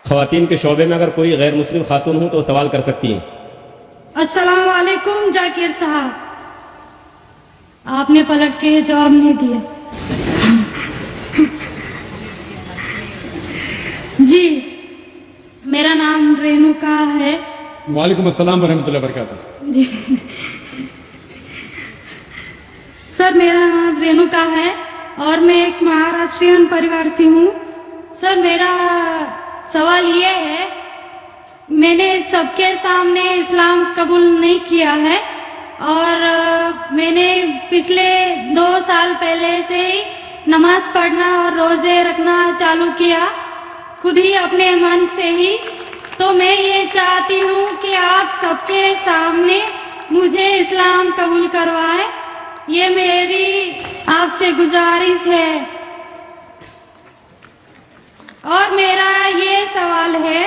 خواتین کے شعبے میں اگر کوئی غیر مسلم خاتون ہوں تو سوال کر سکتی ہیں۔ السلام علیکم ذاکر صاحب، آپ نے پلٹ کے جواب نہیں دیا۔ جی میرا نام رینوکا ہے۔ وعلیکم السلام ورحمۃ اللہ وبرکاتہ۔ جی سر میرا نام رینوکا ہے اور میں ایک مہاراشٹرین پریوار سے ہوں۔ سر میرا سوال یہ ہے، میں نے سب کے سامنے اسلام قبول نہیں کیا ہے اور میں نے پچھلے 2 سال پہلے سے ہی نماز پڑھنا اور روزے رکھنا چالو کیا، خود ہی اپنے من سے ہی۔ تو میں یہ چاہتی ہوں کہ آپ سب کے سامنے مجھے اسلام قبول کروائیں، یہ میری آپ سے گزارش ہے۔ اور میرا یہ سوال ہے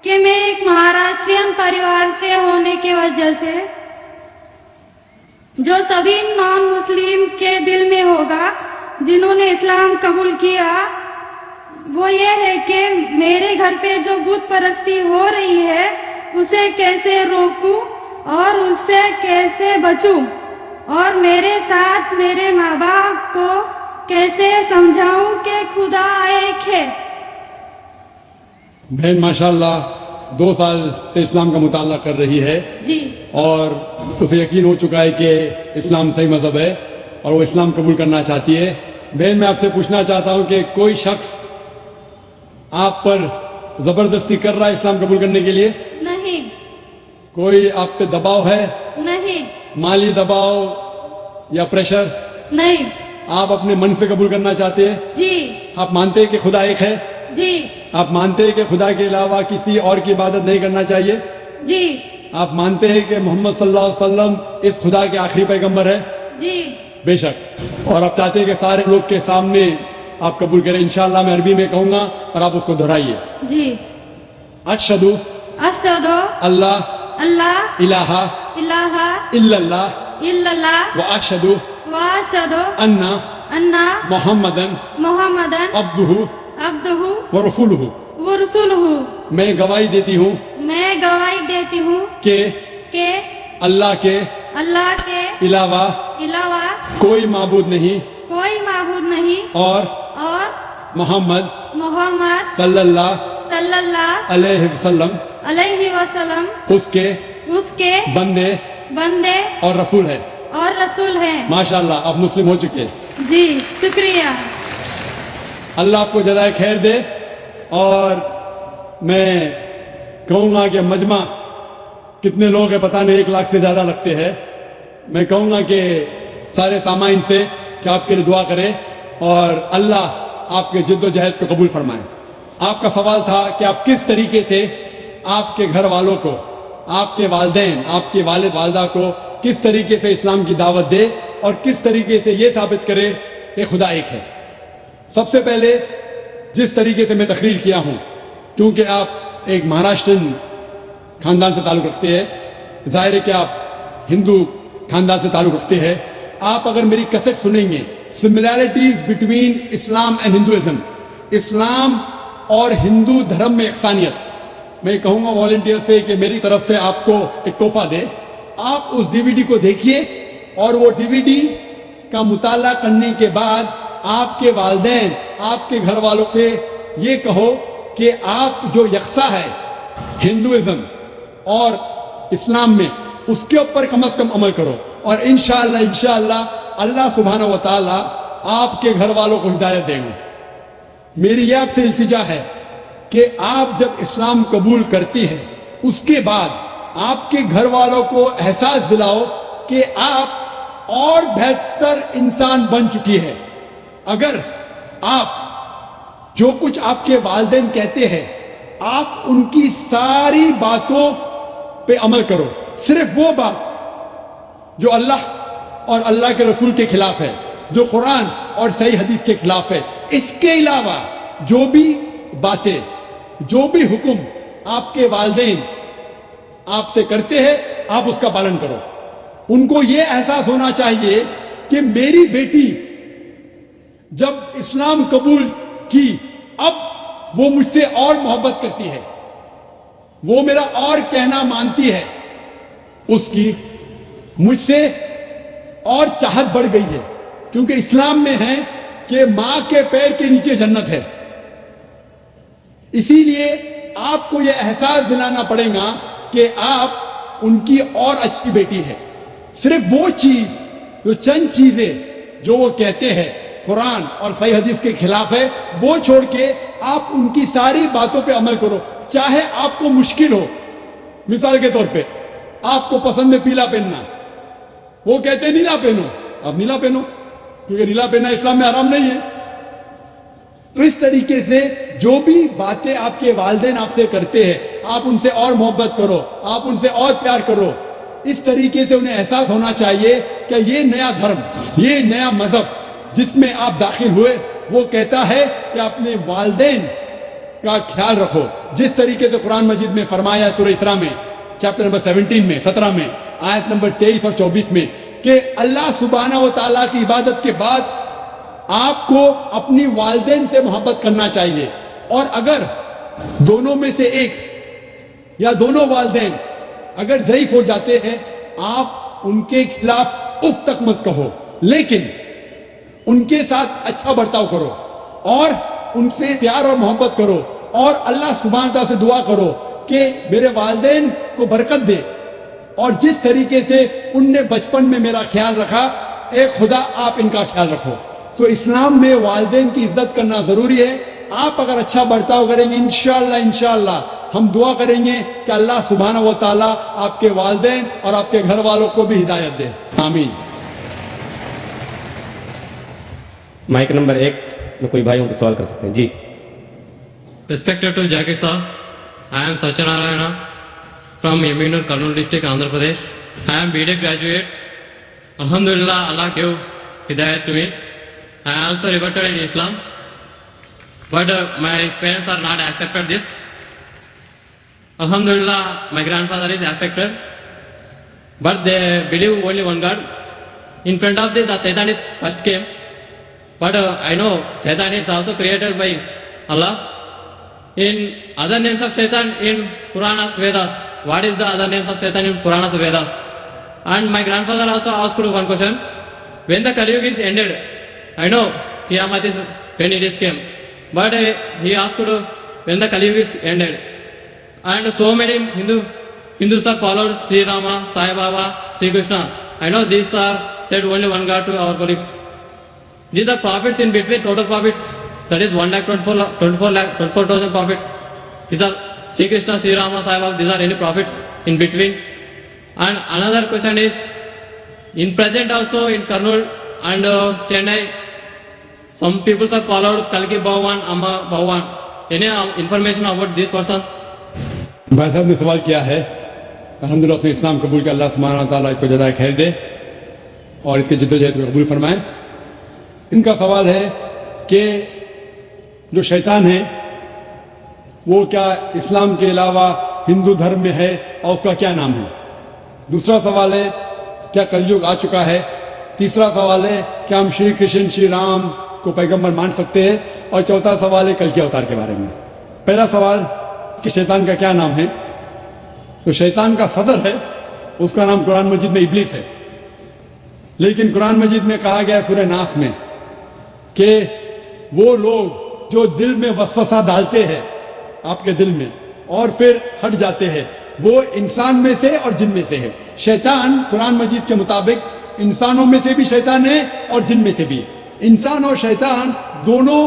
کہ میں ایک مہاراشٹرین پریوار سے ہونے کی وجہ سے جو سبھی نان مسلم کے دل میں ہوگا جنہوں نے اسلام قبول کیا، وہ یہ ہے کہ میرے گھر پہ جو بت پرستی ہو رہی ہے اسے کیسے روکوں اور اس سے کیسے بچوں، اور میرے ساتھ میرے ماں باپ کو کیسے سمجھاؤں کہ خدا ایک ہے۔ بہن ماشاءاللہ 2 سال سے اسلام کا مطالعہ کر رہی ہے جی اور اسے یقین ہو چکا ہے کہ اسلام صحیح مذہب ہے اور وہ اسلام قبول کرنا چاہتی ہے۔ بہن میں آپ سے پوچھنا چاہتا ہوں کہ کوئی شخص آپ پر زبردستی کر رہا ہے اسلام قبول کرنے کے لیے؟ نہیں کوئی آپ پہ دباؤ ہے؟ نہیں مالی دباؤ یا پریشر؟ نہیں آپ اپنے من سے قبول کرنا چاہتے ہیں؟ جی آپ مانتے ہیں کہ خدا ایک ہے؟ جی آپ مانتے ہیں کہ خدا کے علاوہ کسی اور کی عبادت نہیں کرنا چاہیے؟ جی آپ مانتے ہیں کہ محمد صلی اللہ علیہ وسلم اس خدا کے آخری پیغمبر ہے؟ جی بے شک۔ اور آپ چاہتے ہیں کہ سارے لوگ کے سامنے آپ قبول کریں؟ انشاءاللہ میں عربی میں کہوں گا اور آپ اس کو دہرائیے۔ جی اشہدو اشہدو اللہ اللہ الہ الہ الا اللہ الا اللہ و اشہدو واشہدو انا انا محمدن محمدن عبدہ عبدہ و رسولہ۔ ورسولہ۔ میں گواہی دیتی ہوں میں گواہی دیتی ہوں کہ اللہ کے اللہ کے علاوہ علاوہ کوئی معبود نہیں کوئی معبود نہیں اور اور محمد محمد صلی اللہ صلی اللہ علیہ وسلم علیہ وسلم اس کے بندے بندے اور رسول ہے۔ اور رسول ہیں۔ ماشاءاللہ آپ مسلم ہو چکے ہیں۔ جی شکریہ۔ اللہ آپ کو جزائے خیر دے۔ اور میں کہوں گا کہ مجمع کتنے لوگ ہیں پتہ نہیں، 1 لاکھ سے زیادہ لگتے ہیں۔ میں کہوں گا کہ سارے سامعین سے کہ آپ کے لیے دعا کریں اور اللہ آپ کے جد و جہد کو قبول فرمائے۔ آپ کا سوال تھا کہ آپ کس طریقے سے آپ کے گھر والوں کو، آپ کے والدین، آپ کے والد والدہ کو کس طریقے سے اسلام کی دعوت دے اور کس طریقے سے یہ ثابت کرے کہ خدا ایک ہے۔ سب سے پہلے جس طریقے سے میں تقریر کیا ہوں، کیونکہ آپ ایک مہاراشٹرن خاندان سے تعلق رکھتے ہیں، ظاہر ہے کہ آپ ہندو خاندان سے تعلق رکھتے ہیں، آپ اگر میری کیسٹ سنیں گے similarities between Islam and Hinduism, اسلام اور ہندو دھرم میں یکسانیت، میں کہوں گا والنٹیئر سے کہ میری طرف سے آپ کو ایک تحفہ دے، آپ اس DVD کو دیکھیے اور وہ DVD کا مطالعہ کرنے کے بعد آپ کے والدین، آپ کے گھر والوں سے یہ کہو کہ آپ جو یکساں ہے ہندوازم اور اسلام میں، اس کے اوپر کم از کم عمل کرو، اور انشاءاللہ اللہ سبحانہ و تعالی آپ کے گھر والوں کو ہدایت دیں گے۔ میری یہ آپ سے التجا ہے کہ آپ جب اسلام قبول کرتی ہیں اس کے بعد آپ کے گھر والوں کو احساس دلاؤ کہ آپ اور بہتر انسان بن چکی ہے۔ اگر آپ جو کچھ آپ کے والدین کہتے ہیں آپ ان کی ساری باتوں پہ عمل کرو، صرف وہ بات جو اللہ اور اللہ کے رسول کے خلاف ہے، جو قرآن اور صحیح حدیث کے خلاف ہے، اس کے علاوہ جو بھی باتیں، جو بھی حکم آپ کے والدین آپ سے کرتے ہیں آپ اس کا پالن کرو۔ ان کو یہ احساس ہونا چاہیے کہ میری بیٹی جب اسلام قبول کی اب وہ مجھ سے اور محبت کرتی ہے, وہ میرا اور کہنا مانتی ہے, اس کی مجھ سے اور چاہت بڑھ گئی ہے. کیونکہ اسلام میں ہے کہ ماں کے پیر کے نیچے جنت ہے. اسی لیے آپ کو یہ احساس دلانا پڑے گا کہ آپ ان کی اور اچھی بیٹی ہے. صرف وہ چیز, جو چند چیزیں جو وہ کہتے ہیں قرآن اور صحیح حدیث کے خلاف ہے, وہ چھوڑ کے آپ ان کی ساری باتوں پہ عمل کرو, چاہے آپ کو مشکل ہو. مثال کے طور پہ آپ کو پسند ہے پیلا پہننا, وہ کہتے ہیں نیلا پہنو, آپ نیلا پہنو, کیونکہ نیلا پہننا اسلام میں حرام نہیں ہے. تو اس طریقے سے جو بھی باتیں آپ کے والدین آپ سے کرتے ہیں, آپ ان سے اور محبت کرو, آپ ان سے اور پیار کرو. اس طریقے سے انہیں احساس ہونا چاہیے کہ یہ نیا دھرم, یہ نیا مذہب جس میں آپ داخل ہوئے, وہ کہتا ہے کہ اپنے والدین کا خیال رکھو. جس طریقے سے قرآن مجید میں فرمایا سورہ اسراء میں چیپٹر نمبر 17 میں 17 میں آیت نمبر 23 اور 24 میں کہ اللہ سبحانہ و تعالیٰ کی عبادت کے بعد آپ کو اپنی والدین سے محبت کرنا چاہیے. اور اگر دونوں میں سے ایک یا دونوں والدین اگر ضعیف ہو جاتے ہیں, آپ ان کے خلاف اف تک مت کہو, لیکن ان کے ساتھ اچھا برتاؤ کرو اور ان سے پیار اور محبت کرو, اور اللہ سبحانہ تعالیٰ سے دعا کرو کہ میرے والدین کو برکت دے, اور جس طریقے سے ان نے بچپن میں میرا خیال رکھا, اے خدا آپ ان کا خیال رکھو. تو اسلام میں والدین کی عزت کرنا ضروری ہے. آپ اگر اچھا برتاؤ کریں گے انشاءاللہ ہم دعا کریں گے کہ اللہ سبحانہ و تعالیٰ آپ کے والدین اور آپ کے گھر والوں کو بھی ہدایت دے. آمین. مائک نمبر 1 میں کوئی بھائی ہوں تو سوال کر سکتے ہیں جی. Respected to Jakir sir, I am Satyanarayana from Yemenur, Kurnool district, Andhra Pradesh. I am BTech graduate. Alhamdulillah, Allah gave hidayat to me. I also reverted in Islam, but my parents are not accepted this. Alhamdulillah, my grandfather is accepted, but they believe only one God. In front of this, the Satan is first came, but I know Satan is also created by Allah. In other names of Satan in Puranas, Vedas, what is the other names of Satan in Puranas, Vedas? And my grandfather also asked one question, when the Kali Yuga is ended, I know Qiyamah is when it is came, but he asked when the Kali Yuga is ended. And so many Hindus are followed Sri Rama, Sai Baba, Sri Krishna. I know these are said only one God to our colleagues. These are prophets in between, total prophets. That is 1,24,000 prophets. These are Sri Krishna, Sri Rama, Sai Baba. These are any prophets in between. And another question is, in present also in Kurnool and Chennai, some people have followed Kalki Bhagavan, Amba Bhagavan. Any information about this person? بھائی صاحب نے سوال کیا ہے, الحمدللہ اس نے اسلام قبول کیا, اللہ سبحانہ تعالیٰ اس کو جزائے خیر دے اور اس کے جد و جہد کو قبول فرمائے. ان کا سوال ہے کہ جو شیطان ہے وہ کیا اسلام کے علاوہ ہندو دھرم میں ہے اور اس کا کیا نام ہے. دوسرا سوال ہے کیا کلیوگ آ چکا ہے. تیسرا سوال ہے کیا ہم شری کرشن شری رام کو پیغمبر مان سکتے ہیں. اور چوتھا سوال ہے کل کے اوتار کے بارے میں. پہلا سوال کہ شیطان کا کیا نام ہے. تو شیطان کا صدر ہے, اس کا نام قرآن مجید میں ابلیس ہے, لیکن قرآن مجید میں کہا گیا سورہ ناس میں کہ وہ لوگ جو دل میں وسوسہ ڈالتے ہیں آپ کے دل میں اور پھر ہٹ جاتے ہیں, وہ انسان میں سے اور جن میں سے ہے. شیطان قرآن مجید کے مطابق انسانوں میں سے بھی شیطان ہے اور جن میں سے بھی. انسان اور شیطان دونوں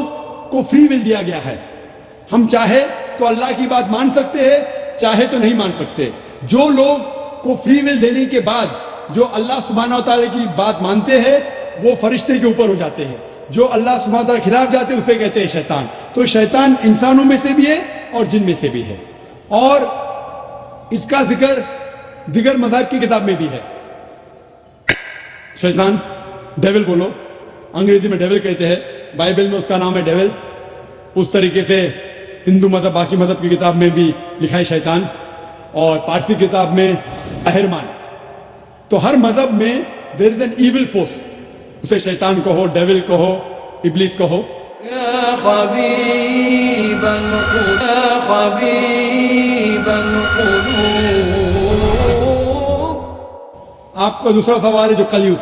کو فری ول دیا گیا ہے. ہم چاہے تو اللہ کی بات مان سکتے ہیں, چاہے تو نہیں مان سکتے. جو لوگ کو فری ول دینے کے بعد جو اللہ سبحانہ و تعالیٰ کی بات مانتے ہیں وہ فرشتے کے اوپر ہو جاتے ہیں, جو اللہ سبحانہ و تعالیٰ کے خلاف جاتے ہیں اسے کہتے ہیں شیطان. تو شیطان انسانوں میں سے بھی ہے اور جن میں سے بھی ہے, اور اس کا ذکر دیگر مذاہب کی کتاب میں بھی ہے. شیطان ڈیول بولو, انگریزی میں ڈیول کہتے ہیں, بائبل میں اس کا نام ہے ڈیول. اس طریقے سے ہندو مذہب باقی مذہب کی کتاب میں بھی لکھا ہے شیطان, اور پارسی کتاب میں اہرمان. تو ہر مذہب میں دیر از این ایول فورس, اسے شیطان کہو, ڈیول کہو, ابلیس کہو. يا حبيب القلوب يا حبيب القلوب. आपका दूसरा सवाल है जो कलयुग,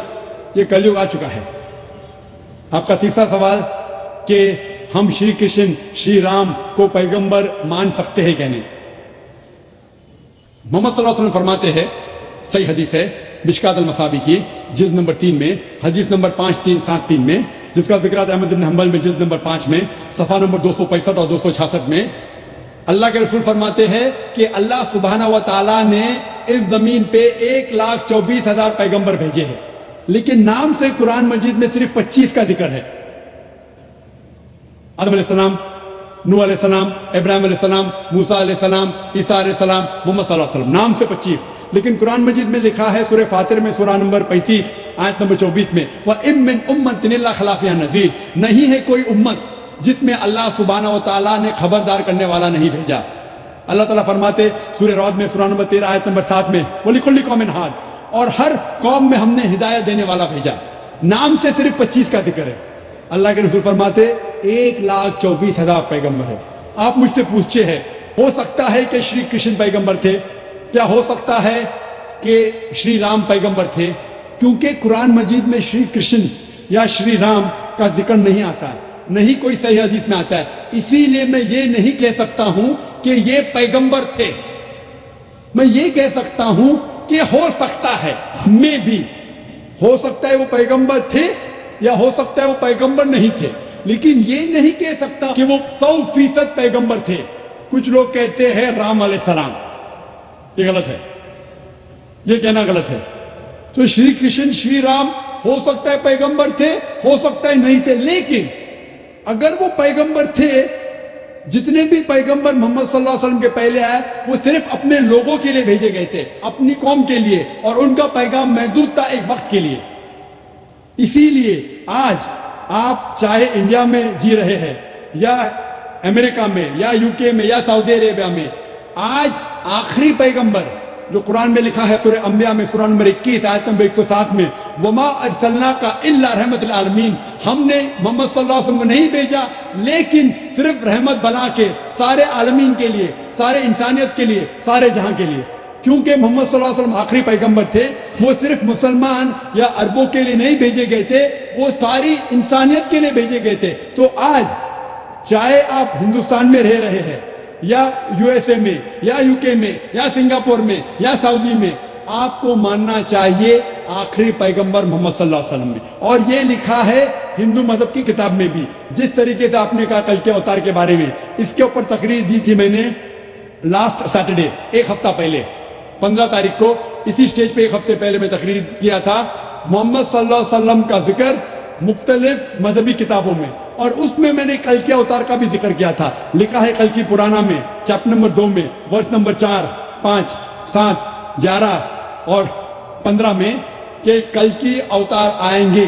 ये कलयुग आ चुका है. आपका तीसरा सवाल कि हम श्री कृष्ण श्री राम को पैगंबर मान सकते हैं क्या नहीं. मोहम्मद सल्लल्लाहु अलैहि वसल्लम फरमाते हैं, सही हदीस है मिशकात अल-मसाबी की जिल्द नंबर 3 में, हदीस नंबर 5373 में, जिसका जिक्र है अहमद इब्न हंबल में जिल्द नंबर 5 में, सफ़ा नंबर 265 और 266 में. अल्लाह के रसूल फरमाते हैं कि अल्लाह सुब्हानहू व तआला ने इस जमीन पे 1,24,000 पैगंबर भेजे हैं, लेकिन नाम से कुरान मजीद में सिर्फ 25 का जिक्र है. आदम अलैहिस्सलाम, नूह अलैहिस्सलाम, इब्राहिम अलैहिस्सलाम, मूसा अलैहिस्सलाम, ईसा अलैहिस्सलाम, मोहम्मद सल्लल्लाहु अलैहि वसल्लम, नाम से 25. लेकिन कुरान मजीद में लिखा है सूरह फातिर में सूरह नंबर 35 आयत नंबर 24 में, व इम मिन उम्मतिन इल्ला खला फ़ीहा नज़ीर, नहीं है कोई उम्मत जिसमें अल्लाह सुब्हानहू व तआला ने खबरदार करने वाला नहीं भेजा. अल्लाह ताला फरमाते सूरह रअद में सूरह नंबर 13 आयत नंबर 7 में, वलिकुल्लि कौमिन हाद, और हर कौम में हमने हिदायत देने वाला भेजा. नाम से सिर्फ 25 का जिक्र है. अल्लाह के रसूल फरमाते 1,24,000 पैगंबर है. आप मुझसे पूछते हैं, हो सकता है कि श्री कृष्ण पैगंबर थे, क्या हो सकता है कि श्री राम पैगंबर थे? क्योंकि कुरान मजीद में श्री कृष्ण या श्री राम का जिक्र नहीं आता है, नहीं कोई सही हदीस में आता है. इसीलिए मैं ये नहीं कह सकता हूं कि ये पैगंबर थे. मैं ये कह सकता हूं कि हो सकता है, मैं भी हो सकता है वो पैगंबर थे या हो सकता है वो पैगंबर नहीं थे, लेकिन ये नहीं कह सकता कि वो 100% पैगंबर थे. कुछ लोग कहते हैं राम अलैहिस्सलाम, ये गलत है, ये कहना गलत है. तो श्री कृष्ण श्री राम हो सकता है पैगंबर थे, हो सकता है नहीं थे, लेकिन अगर वो पैगंबर थे, जितने भी पैगंबर मोहम्मद सल्लल्लाहु अलैहि वसल्लम के पहले आए वो सिर्फ अपने लोगों के लिए भेजे गए थे, अपनी कौम के लिए, और उनका पैगाम महदूद था एक वक्त के लिए. इसीलिए आज आप चाहे इंडिया में जी रहे हैं या अमेरिका में या यूके में या सऊदी अरेबिया में, आज आखिरी पैगंबर जो कुरान में लिखा है सूरह अंबिया में सूरह नंबर 21 आयत नंबर 107 में, वमा अरसलनाका इल्ला रहमतल आलमीन, हमने मोहम्मद सल्लल्लाहु अलैहि वसल्लम को नहीं भेजा लेकिन सिर्फ रहमत बना के सारे आलमीन के लिए, सारे इंसानियत के लिए, सारे जहां के लिए. क्योंकि मोहम्मद सल्लल्लाहु अलैहि वसल्लम आखिरी पैगंबर थे, वो सिर्फ मुसलमान या अरबों के लिए नहीं भेजे गए थे, वो सारी इंसानियत के लिए भेजे गए थे. तो आज चाहे आप हिंदुस्तान में रह रहे हैं या यूएसए में या यूके में या सिंगापुर में या सऊदी में, आपको मानना चाहिए आखिरी पैगंबर मोहम्मद सल्लल्लाहु अलैहि वसल्लम में. और ये लिखा है हिंदू मजहब की किताब में भी. जिस तरीके से आपने कहा कल के अवतार के बारे में, इसके ऊपर तकरीर दी थी मैंने लास्ट सैटरडे, एक हफ्ता पहले 15 तारीख को इसी स्टेज पे एक हफ्ते पहले मैं तकरीर किया था. मोहम्मद सल्लल्लाहु अलैहि वसल्लम का जिक्र मुख्तलिफ मजहबी किताबों में, और उसमें मैंने कल के अवतार का भी जिक्र किया था. लिखा है कल की पुराना में चैप्टर नंबर 2 में वर्ष नंबर 4, 5, 7, 11 और 15 में कि कल की अवतार आएंगे,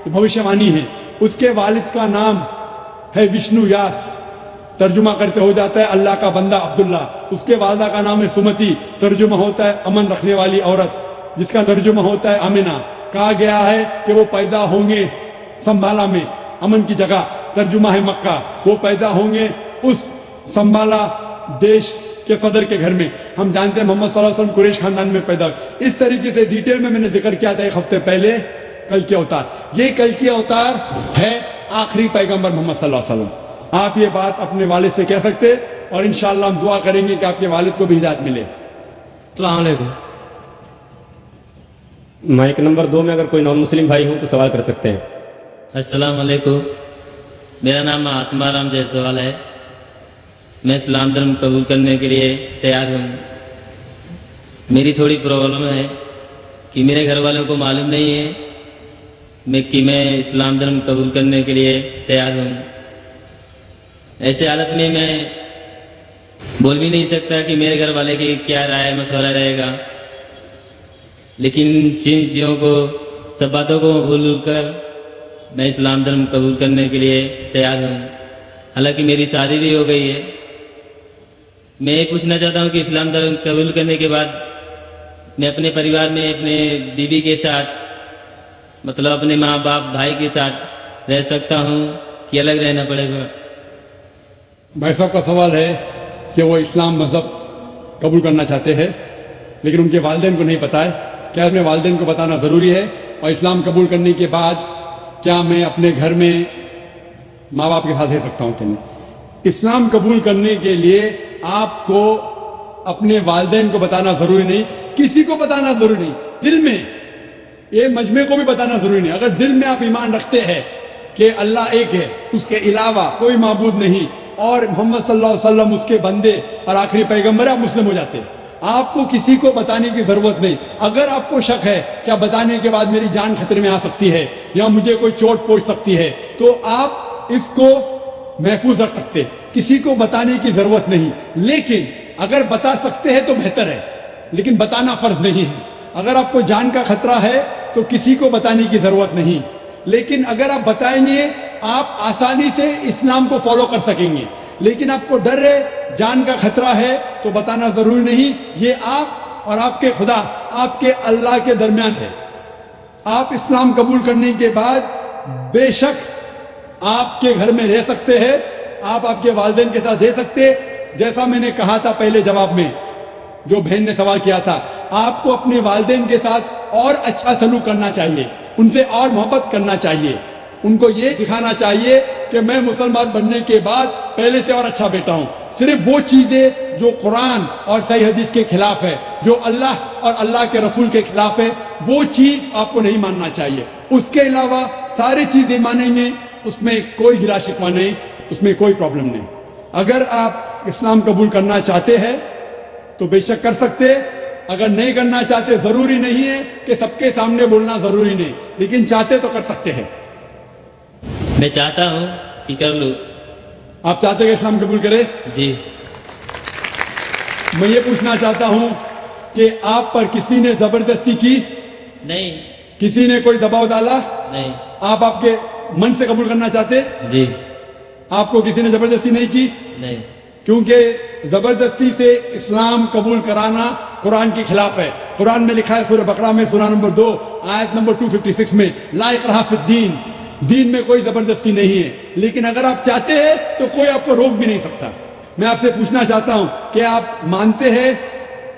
भविष्यवाणी है. उसके वालिद का नाम है विष्णु यास, तर्जुमा करते हो जाता है अल्लाह का बंदा अब्दुल्ला. उसके वालिदा का नाम है सुमति, तर्जुमा होता है अमन रखने वाली औरत, जिसका तर्जुमा होता है अमीना. कहा गया है कि वो पैदा होंगे संभाला में, अमन की जगह, तर्जुमा है मक्का. वो पैदा होंगे उस संभाला देश के सदर के घर में. हम जानते हैं मोहम्मद सल्लल्लाहु अलैहि वसल्लम कुरैश खानदान में पैदा. इस तरीके से डिटेल में मैंने जिक्र किया था एक हफ्ते पहले कल के अवतार. ये कल के अवतार है आखिरी पैगंबर मोहम्मद सल्लल्लाहु अलैहि वसल्लम. आप ये बात अपने वालिद से कह सकते, और इंशाअल्लाह हम दुआ करेंगे कि आपके वालिद को भी हिदायत मिले. अस्सलाम वालेकुम. माइक नंबर 2 में अगर कोई नॉन मुस्लिम भाई हो तो सवाल कर सकते हैं. अस्सलाम वालेकुम. मेरा नाम आत्माराम जायसवाल है. मैं इस्लाम धर्म कबूल करने के लिए तैयार हूँ. मेरी थोड़ी प्रॉब्लम है कि मेरे घर वालों को मालूम नहीं है मैं इस्लाम धर्म कबूल करने के लिए तैयार हूँ. ऐसे हालत में मैं बोल भी नहीं सकता कि मेरे घर वाले की क्या राय मशवरा रहेगा, लेकिन जिन चीज़ों को, सब बातों को भूल कर मैं इस्लाम धर्म कबूल करने के लिए तैयार हूँ. हालांकि मेरी शादी भी हो गई है. मैं ये पूछना चाहता हूँ कि इस्लाम धर्म कबूल करने के बाद मैं अपने परिवार में अपने बीवी के साथ, मतलब अपने माँ बाप भाई के साथ रह सकता हूँ कि अलग रहना पड़ेगा? भाई साहब का सवाल है कि वो इस्लाम मज़हब कबूल करना चाहते हैं लेकिन उनके वालिदैन को नहीं पता है। क्या अपने वालिदैन को बताना ज़रूरी है? और इस्लाम कबूल करने के बाद क्या मैं अपने घर में माँ बाप के साथ रह सकता हूँ कि नहीं? इस्लाम कबूल करने के लिए आपको अपने वालिदैन को बताना ज़रूरी नहीं, किसी को बताना ज़रूरी नहीं, दिल में, ये मजमे को भी बताना ज़रूरी नहीं। अगर दिल में आप ईमान रखते हैं कि अल्लाह एक है, उसके अलावा कोई माबूद नहीं और मोहम्मद सल्लल्लाहु अलैहि वसल्लम उसके बंदे और आखिरी पैगंबर है, आप मुस्लिम हो जाते हैं। आपको किसी को बताने की जरूरत नहीं। अगर आपको शक है क्या बताने के बाद मेरी जान खतरे में आ सकती है या मुझे कोई चोट पहुंच सकती है, तो आप इसको महफूज रख सकते, किसी को बताने की जरूरत नहीं। लेकिन अगर बता सकते हैं तो बेहतर है, लेकिन बताना फर्ज नहीं है। अगर आपको जान का खतरा है तो किसी को बताने की जरूरत नहीं, लेकिन अगर आप बताएंगे आप आसानी से इस्लाम को फॉलो कर सकेंगे। लेकिन आपको डर है, जान का खतरा है, तो बताना जरूरी नहीं। ये आप और आपके खुदा, आपके अल्लाह के दरमियान है। आप इस्लाम कबूल करने के बाद बेशक आपके घर में रह सकते हैं, आप आपके वालिदैन के साथ रह सकते। जैसा मैंने कहा था पहले जवाब में, जो बहन ने सवाल किया था, आपको अपने वालिदैन के साथ और अच्छा सलूक करना चाहिए, उनसे और मोहब्बत करना चाहिए, उनको ये दिखाना चाहिए कि मैं मुसलमान बनने के बाद पहले से और अच्छा बेटा हूं। सिर्फ वो चीजें जो कुरान और सही हदीस के खिलाफ है, जो अल्लाह और अल्लाह के रसूल के खिलाफ है, वो चीज आपको नहीं मानना चाहिए। उसके अलावा सारी चीजें मानेंगे, उसमें कोई गिला शिकवा नहीं, उसमें कोई प्रॉब्लम नहीं। अगर आप इस्लाम कबूल करना चाहते हैं तो बेशक कर सकते, अगर नहीं करना चाहते, जरूरी नहीं है कि सबके सामने बोलना जरूरी नहीं, लेकिन चाहते तो कर सकते हैं। मैं चाहता हूँ कि कर लूँ। आप चाहते हैं कि इस्लाम कबूल करें? जी। मैं ये पूछना चाहता हूं कि आप पर किसी ने जबरदस्ती की? नहीं। किसी ने कोई दबाव डाला? नहीं। आप आपके मन से कबूल करना चाहते? जी। आपको किसी ने जबरदस्ती नहीं की? नहीं। क्योंकि जबरदस्ती से इस्लाम कबूल कराना कुरान के खिलाफ है। कुरान में लिखा है सूरह बकरा में सूरह नंबर 2 आयत नंबर 256 में, ला इकराह फिद्दीन, दीन में कोई जबरदस्ती नहीं है। लेकिन अगर आप चाहते हैं तो कोई आपको रोक भी नहीं सकता। मैं आपसे पूछना चाहता हूं कि आप मानते हैं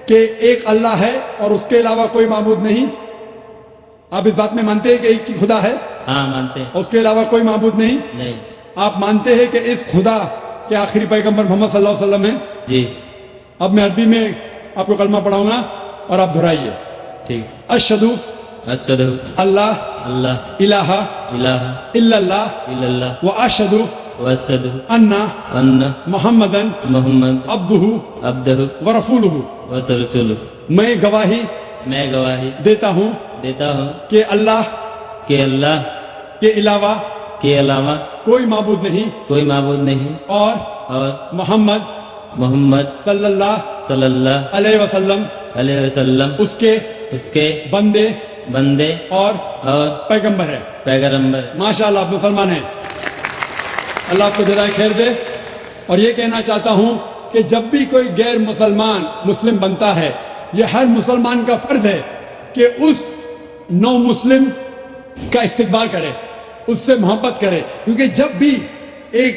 कि एक अल्लाह है और उसके अलावा कोई माबूद नहीं? आप इस बात में मानते हैं कि एक ही खुदा है? हाँ, मानते हैं। और उसके अलावा कोई माबूद नहीं? नहीं। आप मानते हैं कि इस खुदा के आखिरी पैगंबर मोहम्मद सल्लल्लाहु अलैहि वसल्लम है? जी। अब मैं अरबी में आपको कलमा पढ़ाऊंगा और आप दोहराइए। ठीक। अशहदु अशहदु अल्लाह अल्लाह इलाहा इलाहा इल्लल्लाह इल्लल्लाह व अशहदु व अशहदु अन्ना अन्ना मुहम्मदन मुहम्मद अब्दुहु अब्दुहु व रसूलुहु, व रसूलुहु। मैं गवाही मैं गवाही देता हूँ देता हूँ कि अल्लाह कि अल्लाह के अलावा के अलावा कोई माबूद नहीं कोई माबूद नहीं और मोहम्मद सल्लल्लाहु सल्लल्लाहु अलैहि वसल्लम उसके उसके बंदे और पैगंबर है। पैगंबर। माशाअल्लाह, आप मुसलमान हैं, अल्लाह आपको जज़ाए खैर दे। और ये कहना चाहता हूं कि जब भी कोई गैर मुसलमान मुस्लिम बनता है, ये हर मुसलमान का फर्ज है कि उस नौ मुस्लिम का इस्तिकबाल करे, उससे मोहब्बत करे। क्योंकि जब भी एक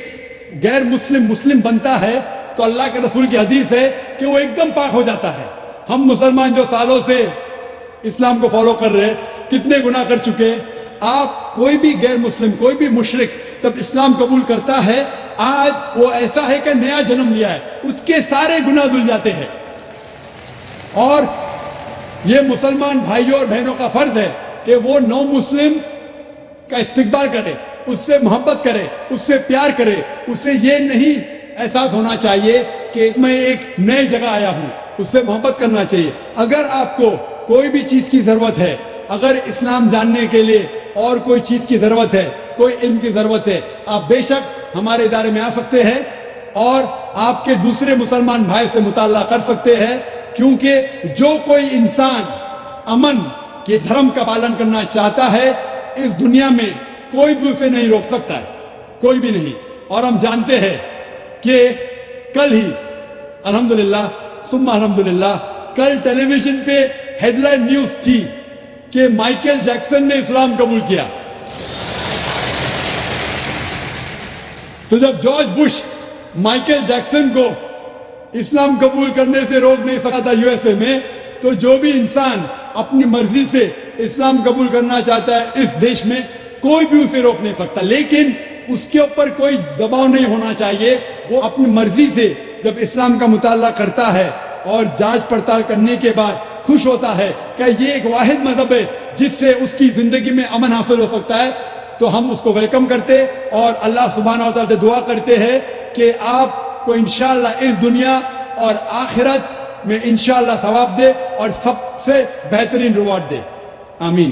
गैर मुस्लिम बनता है तो अल्लाह के रसूल की हदीस है कि वो एकदम पाक हो जाता है। हम मुसलमान जो सालों से इस्लाम को फॉलो कर रहे हैं, कितने गुनाह कर चुके। आप कोई भी गैर मुस्लिम, कोई भी मुशरिक जब इस्लाम कबूल करता है, आज वो ऐसा है कि नया जन्म लिया है, उसके सारे गुनाह धुल जाते हैं। और ये मुसलमान भाइयों और बहनों का फर्ज है कि वो नौ मुस्लिम का इस्तिकबाल करे, उससे मोहब्बत करे, उससे प्यार करे। उससे ये नहीं एहसास होना चाहिए कि मैं एक नई जगह आया हूं, उससे मोहब्बत करना चाहिए। अगर आपको कोई भी चीज की जरूरत है, अगर इस्लाम जानने के लिए और कोई चीज की जरूरत है, कोई इल्म की जरूरत है, आप बेशक हमारे इदारे में आ सकते हैं और आपके दूसरे मुसलमान भाई से मुताल्ला कर सकते हैं। क्योंकि जो कोई इंसान अमन के धर्म का पालन करना चाहता है, इस दुनिया में कोई भी उसे नहीं रोक सकता है, कोई भी नहीं। और हम जानते हैं कि कल ही अल्हम्दुलिल्लाह सुम्मा अल्हम्दुलिल्लाह, कल टेलीविजन पे हेडलाइन न्यूज थी कि माइकल जैक्सन ने इस्लाम कबूल किया। تو جب جارج بش مائیکل جیکسن کو اسلام قبول کرنے سے روک نہیں سکا تھا یو ایس اے میں، تو جو بھی انسان اپنی مرضی سے اسلام قبول کرنا چاہتا ہے اس دیش میں، کوئی بھی اسے روک نہیں سکتا، لیکن اس کے اوپر کوئی دباؤ نہیں ہونا چاہیے. وہ اپنی مرضی سے جب اسلام کا مطالعہ کرتا ہے اور جانچ پڑتال کرنے کے بعد خوش ہوتا ہے کہ یہ ایک واحد مذہب ہے جس سے اس کی زندگی میں امن حاصل ہو سکتا ہے، تو ہم اس کو ویلکم کرتے اور اللہ سبحانہ و تعالیٰ سے دعا کرتے ہیں کہ آپ کو انشاءاللہ اس دنیا اور آخرت میں انشاءاللہ ثواب دے اور سب سے بہترین ریوارڈ دے. آمین.